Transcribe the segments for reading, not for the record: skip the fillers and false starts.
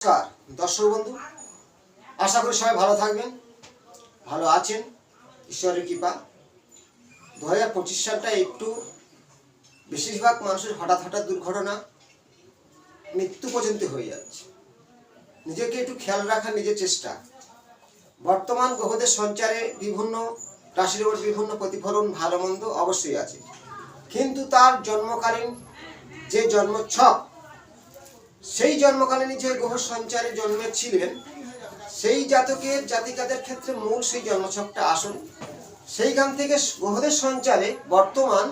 নমস্কার দর্শক বন্ধু, আশা করি সবাই ভালো থাকবেন, ভালো আছেন ঈশ্বরের কৃপা। 2025 সালটা একটু বেশিরভাগ মানুষের হঠাৎ হঠাৎ দুর্ঘটনা, মৃত্যু পর্যন্ত হয়ে যাচ্ছে। নিজেকে একটু খেয়াল রাখার নিজের চেষ্টা। বর্তমান গ্রহদের সঞ্চারে বিভিন্ন রাশির উপর বিভিন্ন প্রতিফলন ভালো মন্দ অবশ্যই আছে, কিন্তু তার জন্মকালীন যে জন্মছক, সেই জন্মকালীন যে গ্রহ সঞ্চারে জন্মেছিলেন সেই জাতকের জাতিকাদের ক্ষেত্রে মূল সেই জন্মছকটা আসুন। সেইখান থেকে গ্রহদের সঞ্চারে বর্তমান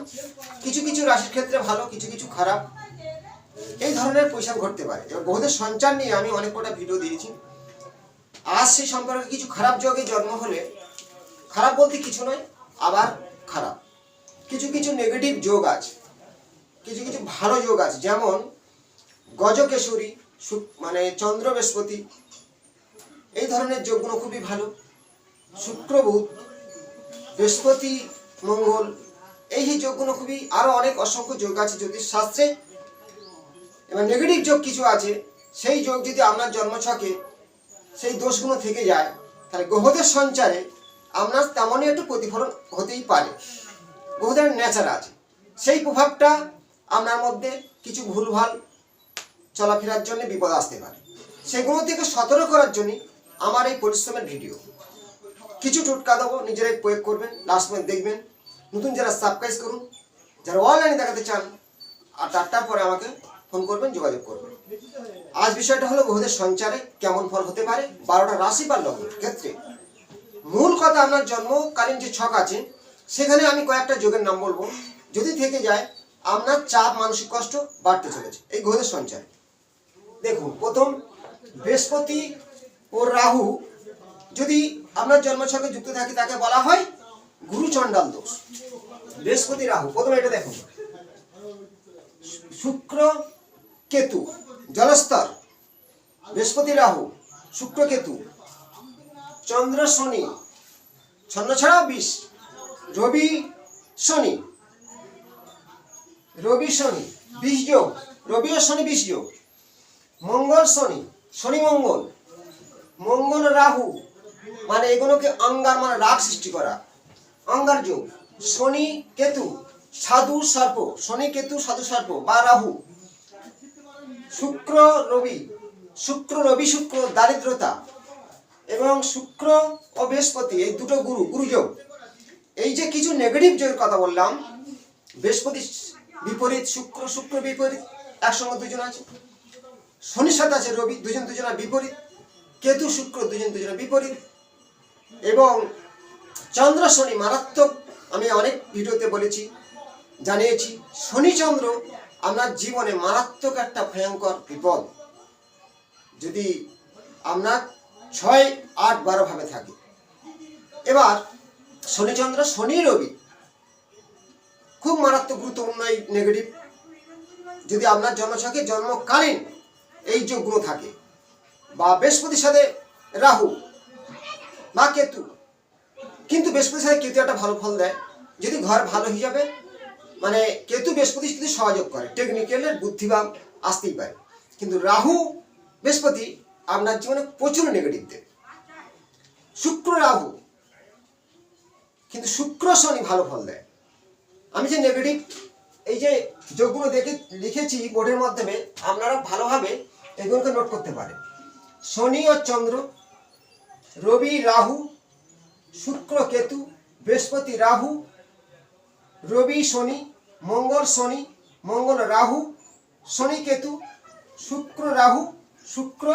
কিছু কিছু রাশির ক্ষেত্রে ভালো, কিছু কিছু খারাপ, এই ধরনের পয়সা ঘটতে পারে। এবার গ্রহদের সঞ্চার নিয়ে আমি অনেক কটা ভিডিও দিয়েছি। আজ সেই সম্পর্কে কিছু খারাপ যোগে জন্ম হলে, খারাপ বলতে কিছু নয়, আবার খারাপ কিছু কিছু নেগেটিভ যোগ আছে, কিছু কিছু ভালো যোগ আছে। যেমন গজকেশরী মানে চন্দ্র বৃহস্পতি, এই ধরনের যোগগুলো খুবই ভালো। শুক্র বুধ, বৃহস্পতি মঙ্গল, এই যোগগুলো খুবই, আরো অনেক অসংখ্য যোগ আছে জ্যোতিষ শাস্ত্রে। এবার নেগেটিভ যোগ কিছু আছে, সেই যোগ যদি আপনার জন্মছকে সেই দোষগুলো থেকে যায়, তাহলে গ্রহদের সঞ্চারে আপনার তেমনই একটু প্রতিফলন হতেই পারে। গ্রহদের নেচার আছে, সেই প্রভাবটা আপনার মধ্যে কিছু ভুলভাল চলাফেরার জন্য বিপদ আসতে পারে। সেগুলো থেকে সতর্ক করার জন্য আমার এই পরিশ্রমের ভিডিও। কিছু টোটকা দেবো, নিজেরাই প্রয়োগ করবেন, লাস্ট পর্যন্ত দেখবেন। নতুন যারা সাবস্ক্রাইব করুন, যারা অনলাইনে দেখাতে চান আর 4টার পরে আমাকে ফোন করবেন, যোগাযোগ করবেন। আজ বিষয়টা হলো গ্রহদের সঞ্চারে কেমন ফল হতে পারে 12টা রাশি বা লগ্নের ক্ষেত্রে। মূল কথা, আপনার জন্মকালীন যে ছক আছে সেখানে আমি কয়েকটা যোগের নাম বলবো। যদি থেকে যায় আপনার চাপ, মানসিক কষ্ট বাড়তে চলেছে এই গ্রহদের সঞ্চারে। দেখুন, প্রথম বৃহস্পতি ও রাহু যদি আপনার জন্মছকে যুক্ত থাকে তাকে বলা হয় গুরু চণ্ডাল দোষ। বৃহস্পতি রাহু, প্রথমে এটা দেখুন। শুক্র কেতু জলস্তর, বৃহস্পতি রাহু, শুক্র কেতু, চন্দ্র শনি ছন্ন ছাড়া 20, রবি শনি, রবি শনি 20 যোগ, রবি ও শনি 20 যোগ, মঙ্গল শনি, শনি মঙ্গল, মঙ্গল রাহু, মানে এগুলোকে অঙ্গার মানে রাগ সৃষ্টি করা, অঙ্গার যোগ, শনি কেতু সাধু সর্প, শনি কেতু সাধু সর্প বা রাহু, শুক্র রবি, শুক্র রবি শুক্র দারিদ্রতা, এবং শুক্র ও বৃহস্পতি এই দুটো গুরু, গুরু যোগ। এই যে কিছু নেগেটিভ যোগের কথা বললাম, বৃহস্পতি বিপরীত, শুক্র শুক্র বিপরীত, একসঙ্গে দুজন আছে। শনির সাথে আছে রবি, দুজন দুজনের বিপরীত, কেতু শুক্র দুজন দুজনের বিপরীত, এবং চন্দ্র শনি মারাত্মক। আমি অনেক ভিডিওতে বলেছি, জানিয়েছি, শনি চন্দ্র আপনার জীবনে মারাত্মক একটা ভয়ঙ্কর বিপদ। যদি আপনার 6, 8, 12 ভাবে থাকে। এবার শনিচন্দ্র শনি রবি খুব মারাত্মক গুরুত্বপূর্ণ এই নেগেটিভ। যদি আপনার জন্মছকে জন্মকালীন এই যোগগুলো থাকে, বা বৃহস্পতির সাথে রাহু বা কেতু, কিন্তু বৃহস্পতির সাথে কেতু একটা ভালো ফল দেয় যদি ঘর ভালো হিসাবে, মানে কেতু বৃহস্পতি যদি সহযোগ করে, টেকনিক্যালের বুদ্ধিভাব আসতেই পারে। কিন্তু রাহু বৃহস্পতি আপনার জীবনে প্রচুর নেগেটিভ দেয়। শুক্র রাহু, কিন্তু শুক্র শনি ভালো ফল দেয়। আমি যে নেগেটিভ এই যে যোগগুলো দেখে লিখেছি বোর্ডের মাধ্যমে, আপনারা ভালোভাবে এগুলোকে নোট করতে পারেন। শনি ও চন্দ্র, রবি রাহু, শুক্র কেতু, বৃহস্পতি রাহু, রবি শনি, মঙ্গল রাহু, শনি কেতু, শুক্র রাহু, শুক্র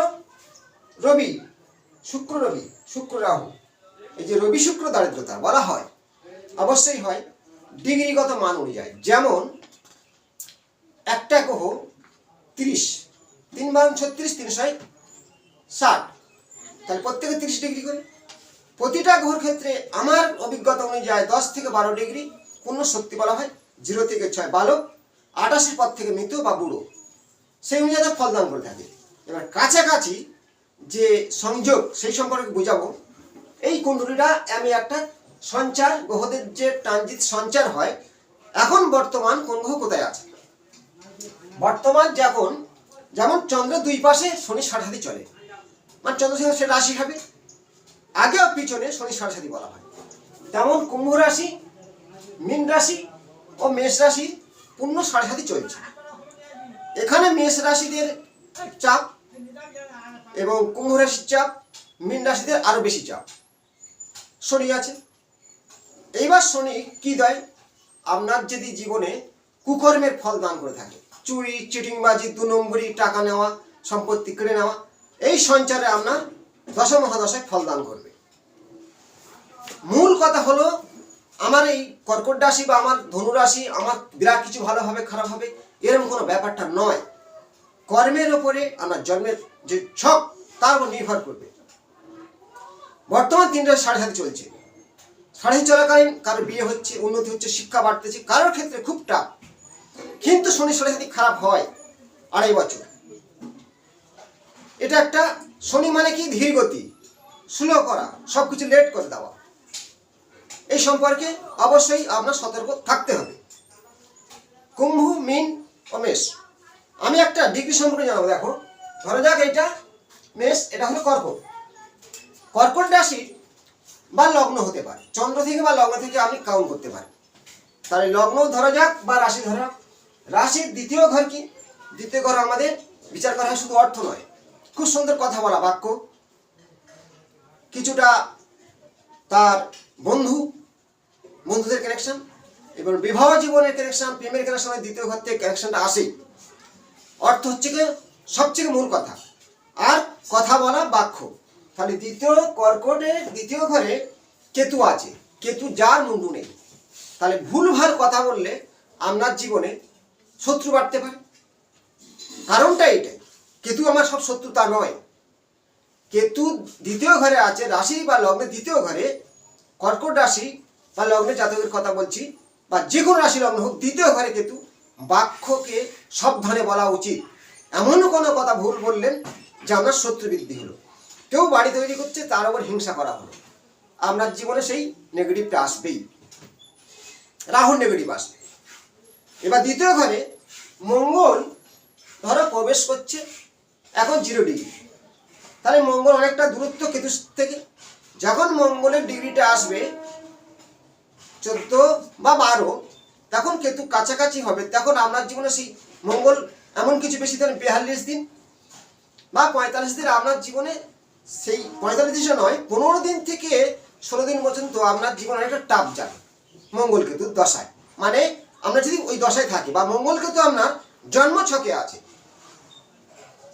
রবি, শুক্র রাহু। এই যে রবি শুক্র দারিদ্রতা বলা হয়, অবশ্যই হয় ডিগ্রিগত মান অনুযায়ী। যেমন একটা গ্রহ 30, 3 × 36, 360, তাহলে প্রত্যেকে 30 ডিগ্রি করে। প্রতিটা গ্রহের ক্ষেত্রে আমার অভিজ্ঞতা অনুযায়ী 10 থেকে 12 ডিগ্রি পূর্ণ শক্তি বলা হয়, 0 থেকে 6 বালক, 88 পর থেকে মৃত বা বুড়ো, সেই অনুযায়ী ফলদান করে থাকে। এবার কাছাকাছি যে সংযোগ, সেই সম্পর্কে বুঝাবো। এই কুণ্ডলীটা আমি একটা সঞ্চার, গ্রহদের যে ট্রানজিট সঞ্চার হয়, এখন বর্তমান কোন গ্রহ কোথায় আছে। বর্তমান যখন যেমন চন্দ্রের দুই পাশে শনি সাড়ে চলে, মানে চন্দ্র সে রাশি হবে, আগে ও পিছনে শনি সাড়ে বলা হয়। তেমন কুম্ভ রাশি, মীন রাশি ও মেষ রাশি পূর্ণ সাড়ে চলছে। এখানে মেষ রাশিদের চাপ এবং কুম্ভ রাশির চাপ, মীন রাশিদের আরো বেশি চাপ। শনি আছে। এইবার শনি কি দেয়? আপনার যদি জীবনে কুকর্মের ফল দান করে থাকে, চুরি, চিটিংবাজি, 2 নম্বরি, টাকা নেওয়া, সম্পত্তি কেড়ে নেওয়া, এই সঞ্চারে আপনার দশা মহাদশায় ফল দান করবে। মূল কথা হলো আমার এই কর্কট রাশি বা আমার ধনু রাশি আমার বিরাট কিছু ভালো হবে খারাপ হবে এরকম কোনো ব্যাপারটা নয়। কর্মের ওপরে আমার জন্মের যে ছক তার উপর নির্ভর করবে। বর্তমান 3টা সাড়ে চলছে। সাড়ে চলাকালীন কারোর বিয়ে হচ্ছে, উন্নতি হচ্ছে, শিক্ষা বাড়তেছে, কারোর ক্ষেত্রে খুব টাফ। কিন্তু শনি সাড়ে খারাপ হয় 2.5 বছর। এটা একটা শনি মানে কি? ধীর গতি, স্লো করা, সবকিছু লেট করে দেওয়া। এই সম্পর্কে অবশ্যই আপনার সতর্ক থাকতে হবে। কুম্ভ, মীন ও মেষ, আমি একটা ডিগ্রি সম্পর্কে জানাবো। দেখো, ধরা যাক এটা মেষ, এটা হলো কর্কট। কর্কট রাশি বা লগ্ন হতে পারে, চন্দ্র থেকে বা লগ্ন থেকে আপনি কাউন্ট করতে পারেন। তাহলে লগ্ন ধরা যাক বা রাশি ধরা যাক। রাশির দ্বিতীয় ঘর কি? দ্বিতীয় ঘর আমাদের বিচার করা হয় শুধু অর্থ নয়, খুব সুন্দর কথা বলা, বাক্য, কিছুটা তার বন্ধুদের কানেকশন এবং বিবাহ জীবনের কানেকশন, প্রেমের কানেকশন, দ্বিতীয় ঘর থেকে কানেকশনটা আসে। অর্থ হচ্ছে কি সবচেয়ে মূল কথা, আর কথা বলা, বাক্য। তাহলে কর্কটের দ্বিতীয় ঘরে কেতু আছে, কেতু যার মুন্ডু নেই। তাহলে ভুলভাল কথা বললে আপনার জীবনে শত্রু বাড়তে পারে। কারণটা এটাই, কেতু আমার সব শত্রু তা নয়। কেতু দ্বিতীয় ঘরে আছে, রাশি বা লগ্নের দ্বিতীয় ঘরে, কর্কট রাশি বা লগ্নের জাতকের কথা বলছি, বা যে কোনো রাশি লগ্ন হোক, দ্বিতীয় ঘরে কেতু। বাক্যকে সাবধানে বলা উচিত। এমন কোনো কথা ভুল বললেন যে আপনার শত্রু বৃদ্ধি হলো, কেউ বাড়ি তৈরি করছে তার উপর হিংসা করা হলো, আপনার জীবনে সেই নেগেটিভটা আসবেই, রাহুর নেগেটিভ আসবে। এবার দ্বিতীয় ঘরে মঙ্গল ধরো প্রবেশ করছে এখন 0 ডিগ্রি। তাহলে মঙ্গল অনেকটা দূরত্ব কেতু থেকে। যখন মঙ্গলের ডিগ্রিটা আসবে 14 বা 12, তখন কেতু কাছাকাছি হবে। তখন আপনার জীবনে সেই মঙ্গল এমন কিছু বেশি দিন 42 দিন বা 45 দিন আপনার জীবনে, সেই 45 দিন নয় 15 দিন থেকে 16 দিন পর্যন্ত আপনার জীবনে একটা টাপ যাবে মঙ্গল কেতু দশায়। মানে আমরা যদি ওই দশায় থাকি বা মঙ্গল কেতু আপনার জন্ম ছকে আছে,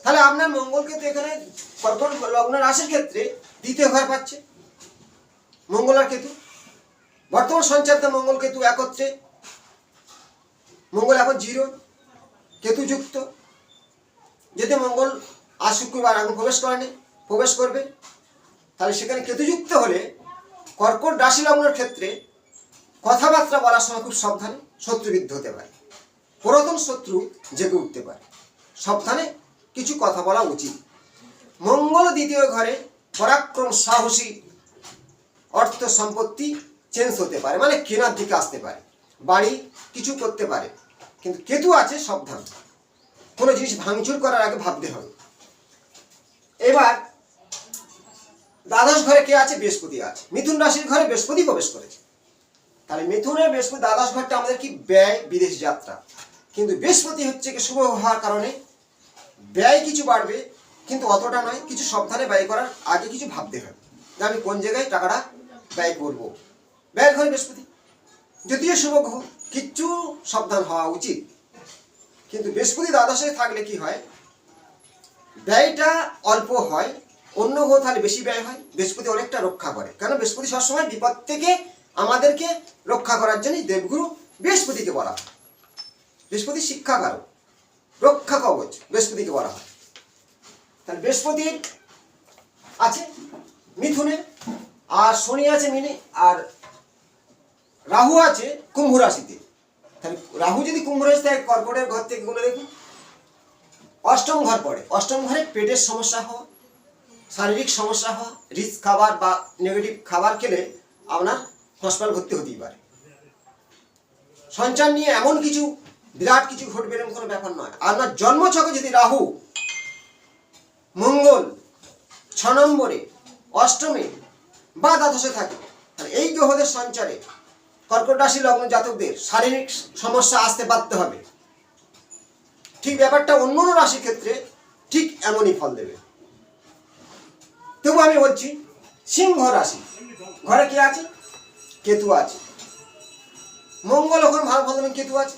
তাহলে আপনার মঙ্গল কেতু এখানে কর্কট লগ্ন রাশির ক্ষেত্রে দ্বিতীয় ঘর পাচ্ছে মঙ্গল আর কেতু। বর্তমান সঞ্চারিত মঙ্গল কেতু একত্রে, মঙ্গল এখন 0, কেতু যুক্ত। যদি মঙ্গল আজ শুক্রবার এখন প্রবেশ করবে, তাহলে সেখানে কেতু যুক্ত হলে কর্কট রাশি লগ্নের ক্ষেত্রে কথাবার্তা বলার সময় খুব সাবধানে, শত্রুবিদ্ধ হতে পারে, পুরাতন শত্রু জেগে উঠতে পারে, সাবধানে কিছু কথা বলা উচিত। মঙ্গল দ্বিতীয় ঘরে পরাক্রম, সাহসী, অর্থ সম্পত্তি চেঞ্জ হতে পারে, মানে কেনার দিকে আসতে পারে, বাড়ি কিছু করতে পারে। কিন্তু কেতু আছে, সাবধান, কোনো জিনিস ভাঙচুর করার আগে ভাবতে হবে। এবার দ্বাদশ ঘরে কে আছে? বৃহস্পতি আছে। মিথুন রাশির ঘরে বৃহস্পতি প্রবেশ করেছে। তাহলে মিথুনের বৃহস্পতি দ্বাদশ ঘরটা আমাদের কি? ব্যয়, বিদেশ যাত্রা। কিন্তু বৃহস্পতি হচ্ছে কি শুভ হওয়ার কারণে ব্যয় কিছু বাড়বে, কিন্তু অতটা নয়। কিছু সাবধানে ব্যয় করার আগে কিছু ভাবতে হবে যে আমি কোন জায়গায় টাকাটা ব্যয় করব। ব্যয়ের ঘরে বৃহস্পতি যদিও শুভ গ্রহ, কিচ্ছু সাবধান হওয়া উচিত। কিন্তু বৃহস্পতি দ্বাদশে থাকলে কি হয়? ব্যয়টা অল্প হয়, অন্য গ্রহ তাহলে বেশি ব্যয় হয়। বৃহস্পতি অনেকটা রক্ষা করে, কারণ বৃহস্পতি সবসময় বিপদ থেকে আমাদেরকে রক্ষা করার জন্য দেবগুরু বৃহস্পতিকে বলা হয়। বৃহস্পতি শিক্ষাকারক, রক্ষা কবচ বৃহস্পতিকে বলা হয়। তাহলে বৃহস্পতি আছে মিথুনে, আর শনি আছে মিনে, আর রাহু আছে কুম্ভ রাশিতে। তাহলে রাহু যদি কুম্ভ রাশি থাকে, কর্কটের ঘর থেকে গুলো দেখুন 8ম ঘর পড়ে। 8ম ঘরে পেটের সমস্যা হওয়া, শারীরিক সমস্যা হওয়া, রিচ খাবার বা নেগেটিভ খাবার খেলে আপনার হাসপাতাল ভর্তি হতেই পারে। সঞ্চার নিয়ে এমন কিছু বিরাট কিছু ঘটবে এরকম কোনো ব্যাপার নয়। আপনার জন্মছকে যদি রাহু 6 নম্বরে, অষ্টমে বা দ্বাদশে থাকে, তাহলে এই গ্রহদের সঞ্চারে কর্কট রাশি লগ্ন জাতকদের শারীরিক সমস্যা আসতে বাধ্য হবে। ঠিক ব্যাপারটা অন্য রাশির ক্ষেত্রে ঠিক এমনই ফল দেবে। তবু আমি বলছি, সিংহ রাশি ঘরে কি আছে? কেতু আছে। মঙ্গল ওখানে ভালো ফল দেবেন, কেতু আছে।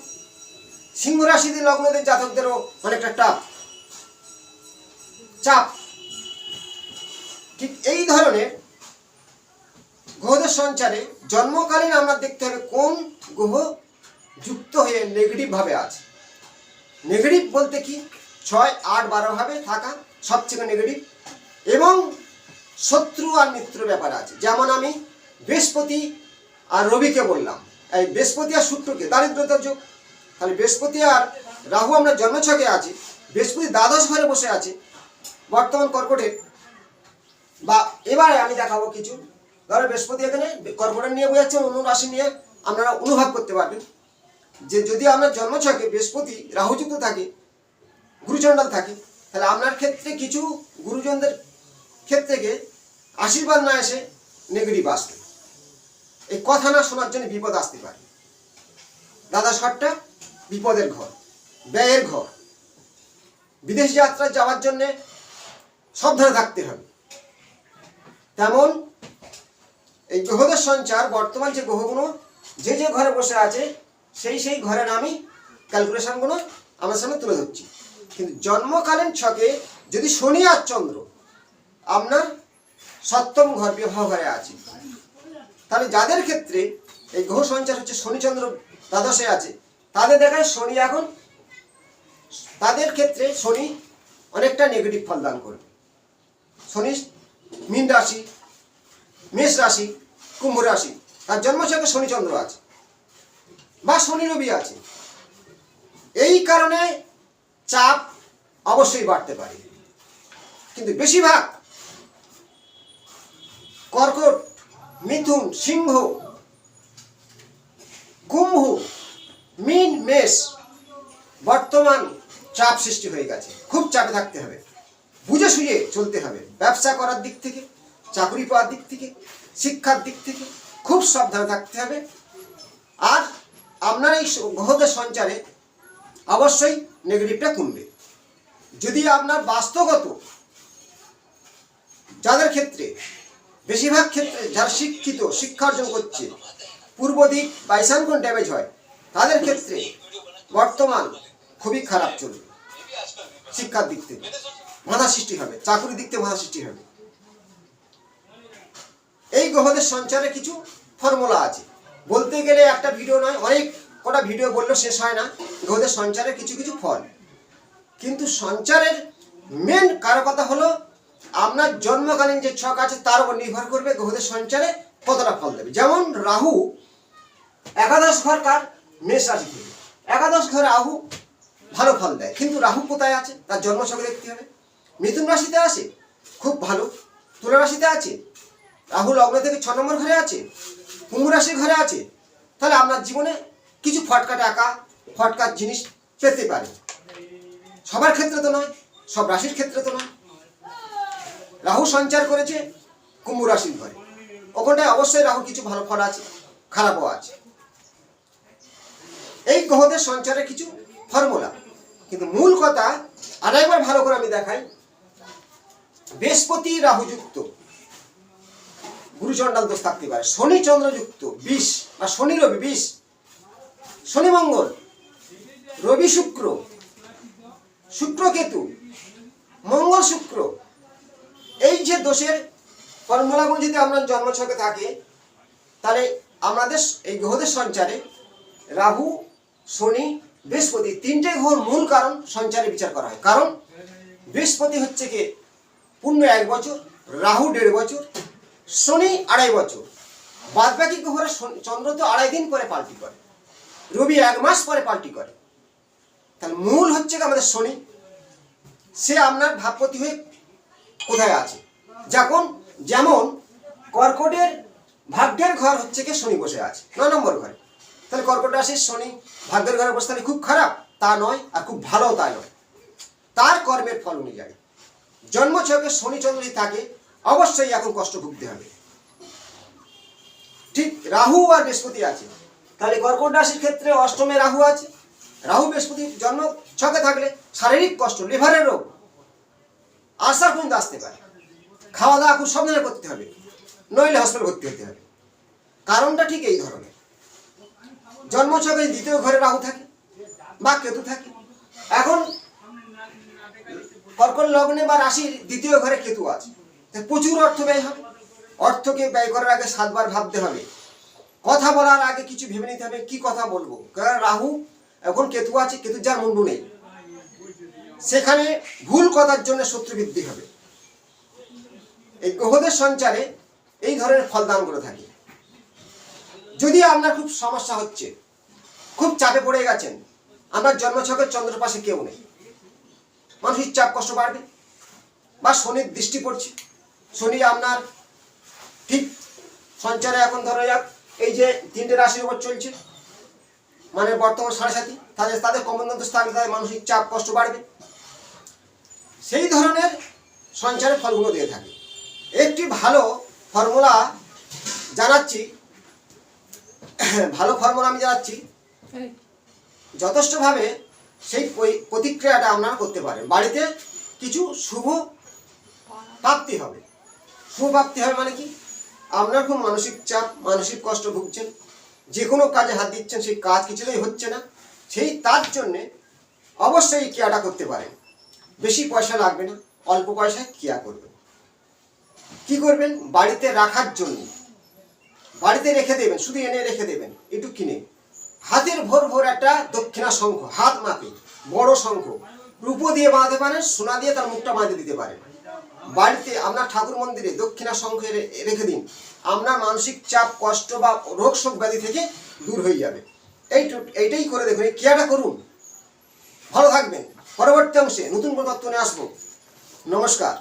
সিংহ রাশিতে লগ্নদের জাতকদেরও অনেকটা চাপ। ঠিক এই ধরনের গ্রহদের সঞ্চারে জন্মকালীন আমরা দেখতে হবে কোন গ্রহ যুক্ত হয়ে নেগেটিভ ভাবে আছে। নেগেটিভ বলতে কি, 6, 8, 12 ভাবে থাকা সবচেয়ে নেগেটিভ, এবং শত্রু আর মিত্র ব্যাপার আছে। যেমন আমি বৃহস্পতি আর রবিকে বললাম, এই বৃহস্পতি আর শুক্রকে দারিদ্রতার যোগ। তাহলে বৃহস্পতি আর রাহু আমরা জন্মছকে আছে, বৃহস্পতি দ্বাদশ ঘরে বসে আছে বর্তমান কর্কটের। বা এবারে আমি দেখাবো কিছু, ধরো বৃহস্পতি এখানে কর্কটের নিয়ে বোঝাচ্ছে, অন্য রাশি নিয়ে আপনারা অনুভব করতে পারবেন যে যদি আপনার জন্মছকে বৃহস্পতি রাহুযুক্ত থাকে, গুরুচণ্ডাল থাকে, তাহলে আপনার ক্ষেত্রে কিছু গুরুজনদের ক্ষেত্রে আশীর্বাদ না এসে নেগেটিভ আসবে। এই কথা না শোনার জন্য বিপদ আসতে পারে। দ্বাদশ ঘরটা বিপদের ঘর, ব্যয়ের ঘর। বিদেশ যাত্রা যাওয়ার জন্য সাবধানে থাকতে হবে। তেমন এই গ্রহদের সঞ্চার, বর্তমান যে গ্রহগুলো যে যে ঘরে বসে আছে সেই ঘরের আমি ক্যালকুলেশনগুলো আমার সামনে তুলে ধরছি। কিন্তু জন্মকালীন ছকে যদি শনি আর চন্দ্র আপনার সপ্তম ঘর বিবাহ ঘরে আছে, তাহলে যাদের ক্ষেত্রে এই গ্রহ সঞ্চার হচ্ছে শনি চন্দ্র দ্বাদশে আছে, তাদের দেখায় শনি এখন, তাদের ক্ষেত্রে শনি অনেকটা নেগেটিভ ফল দান করবে। শনি মীন রাশি, মেষ রাশি, কুম্ভ রাশি, তার জন্মছকে শনি চন্দ্র আছে বা শনি রবি আছে। এই কারণে চাপ অবশ্যই বাড়তে পারে। কিন্তু বেশিরভাগ কর্কট, মিথুন, সিংহ, কুম্ভ, মীন, মেষ বর্তমান চাপ সৃষ্টি হয়ে গেছে। খুব চাপে থাকতে হবে, বুঝে সুঝে চলতে হবে। ব্যবসা করার দিক থেকে, চাকরি পাওয়ার দিক থেকে, শিক্ষার দিক থেকে খুব সাবধানে থাকতে হবে। আর আপনার এই গ্রহদের সঞ্চারে অবশ্যই নেগেটিভটা কমবে। যদি আপনার বাস্তবগত যাদের ক্ষেত্রে, বেশিরভাগ ক্ষেত্রে যারা শিক্ষিত, শিক্ষা অর্জন করছে, পূর্ব দিক বা ঈশানকোণ ড্যামেজ হয়, তাদের ক্ষেত্রে বর্তমান খুবই খারাপ চলবে। শিক্ষার দিক থেকে বাধা সৃষ্টি হবে, চাকরির দিক থেকে বাধা সৃষ্টি হবে। এই গ্রহদের সঞ্চারে কিছু ফর্মুলা আছে, বলতে গেলে একটা ভিডিও নয়, অনেক কটা ভিডিও বললেও শেষ হয় না। গ্রহদের সঞ্চারের কিছু কিছু ফল, কিন্তু সঞ্চারের মেন কারকতা হলো আপনার জন্মকালীন যে ছক আছে তার উপর নির্ভর করবে গ্রহদের সঞ্চারে কতটা ফল দেবে। যেমন রাহু একাদশ ঘর কার? মেষ রাশি থেকে। একাদশ ঘরে রাহু ভালো ফল দেয়, কিন্তু রাহু কোথায় আছে তার জন্মছকে দেখতে হবে। মিথুন রাশিতে আছে, খুব ভালো। তুলা রাশিতে আছে, রাহু লগ্ন থেকে 6 নম্বর ঘরে আছে, কুম্ভ রাশির ঘরে আছে, তাহলে আপনার জীবনে কিছু ফটকা টাকা, ফটকার জিনিস পেতে পারে। সবার ক্ষেত্রে তো নয়, সব রাশির ক্ষেত্রে তো নয়। রাহু সঞ্চার করেছে কুম্ভ রাশির ঘরে, ওখানটায় অবশ্যই রাহু কিছু ভালো ফল আছে, খারাপও আছে। এই গ্রহদের সঞ্চারে কিছু ফর্মুলা, কিন্তু মূল কথা আরেকবার ভালো করে আমি দেখাই। বৃহস্পতি রাহু যুক্ত গুরুচণ্ডাল দোষ থাকতে পারে, শনি চন্দ্র যুক্ত 20 বা শনি রবি 20, শনি মঙ্গল, রবি শুক্র, শুক্র কেতু, মঙ্গল শুক্র, এই যে দোষের ফর্মুলাগুলো যদি আপনার জন্মছকে থাকে, তাহলে আমাদের এই গ্রহদের সঞ্চারে রাহু, শনি, বৃহস্পতি তিনটে গ্রহের মূল কারণ সঞ্চারে বিচার করা হয়। কারণ বৃহস্পতি হচ্ছে কি পূর্ণ 1 বছর, রাহু 1.5 বছর, শনি 2.5 বছর, বাদ বাকি গ্রহরা চন্দ্র তো 2.5 দিন পরে পাল্টি করে, রবি 1 মাস পরে পাল্টি করে। তাহলে মূল হচ্ছে আমাদের শনি, সে আপনার ভাবপতি হয়ে কোথায় আছে। যেমন কর্কটের ভাগ্যের ঘর হচ্ছে কি শনি বসে আছে 9 নম্বর ঘরে, তাহলে কর্কট রাশির শনি ভাগ্যের ঘরে বসে, তাহলে খুব খারাপ তা নয়, আর খুব ভালো তা নয়, তার কর্মের ফল অনুযায়ী। জন্মছকে শনি চন্দ্র যদি থাকে অবশ্যই এখন কষ্ট ভুগতে হবে। ঠিক রাহু আর বৃহস্পতি আছে, তাহলে কর্কট রাশির ক্ষেত্রে অষ্টমে রাহু আছে। রাহু বৃহস্পতি জন্ম ছকে থাকলে শারীরিক কষ্ট, লিভারের রোগ, আশার পর্যন্ত আসতে পারে। খাওয়া দাওয়া খুব সাবধানে করতে হবে, নইলে হসপিটাল ভর্তি হতে হবে। কারণটা ঠিক এই ধরনের। জন্মছকে দ্বিতীয় ঘরে রাহু থাকে বা কেতু থাকে। এখন কর্কট লগ্নে বা রাশির দ্বিতীয় ঘরে কেতু আছে, প্রচুর অর্থ ব্যয় হবে। অর্থকে ব্যয় করার আগে 7 বার ভাবতে হবে। কথা বলার আগে কিছু ভেবে নিতে হবে কি কথা বলবো, কারণ রাহু এখন কেতু আছে, কেতু যার মুন্ডু নেই, সেখানে ভুল কথার জন্য শত্রু বৃদ্ধি হবে। এই গ্রহদের সঞ্চারে এই ধরনের ফলদান করে থাকে। যদি আপনার খুব সমস্যা হচ্ছে, খুব চাপে পড়ে গেছেন, আপনার জন্মছকের চন্দ্রের পাশে কেউ নেই, মানসিক চাপ কষ্ট বাড়বে। বা শনির দৃষ্টি পড়ছে, শনি আপনার ঠিক সঞ্চারে এখন ধরা যাক এই যে 3টে রাশির উপর চলছে, মানে বর্তমান 7.5, তাদের কমন্দন্ত থাকলে তাদের মানসিক চাপ কষ্ট বাড়বে। সেই ধরনের সঞ্চারে ফলগুলো দিয়ে থাকে। একটি ভালো ফর্মুলা জানাচ্ছি, আমি জানাচ্ছি, যথেষ্টভাবে সেই প্রতিক্রিয়াটা আপনারা করতে পারেন। বাড়িতে কিছু শুভ প্রাপ্তি হবে। শুভ প্রাপ্তি হবে মানে কি, আপনার খুব মানসিক চাপ, মানসিক কষ্ট ভুগছেন, যে কোনো কাজে হাত দিচ্ছেন, সেই কাজ কিছুতেই হচ্ছে না, তার জন্যে অবশ্যই এই ক্রিয়াটা করতে পারেন। বেশি পয়সা লাগবে না, অল্প পয়সায় ক্রিয়া করবেন। কি করবেন, বাড়িতে রাখার জন্য বাড়িতে রেখে দেবেন, শুধু এনে রেখে দেবেন একটু কিনে। হাতের ভোর একটা দক্ষিণা শঙ্খ, হাত মাপে বড় শঙ্খ, রূপো দিয়ে বাঁধতে পারেন, সোনা দিয়ে তার মুখটা বাঁধে দিতে পারেন। বাড়িতে আপনার ঠাকুর মন্দিরে দক্ষিণা শঙ্খ রেখে দিন, আপনার মানসিক চাপ, কষ্ট বা রোগ শোক ব্যাধি থেকে দূর হয়ে যাবে। এইটাই করে দেখুন, এই ক্রিয়াটা করুন, ভালো থাকবেন। পরবর্তী অংশে নতুন কোনো তথ্য নিয়ে আসবো। নমস্কার।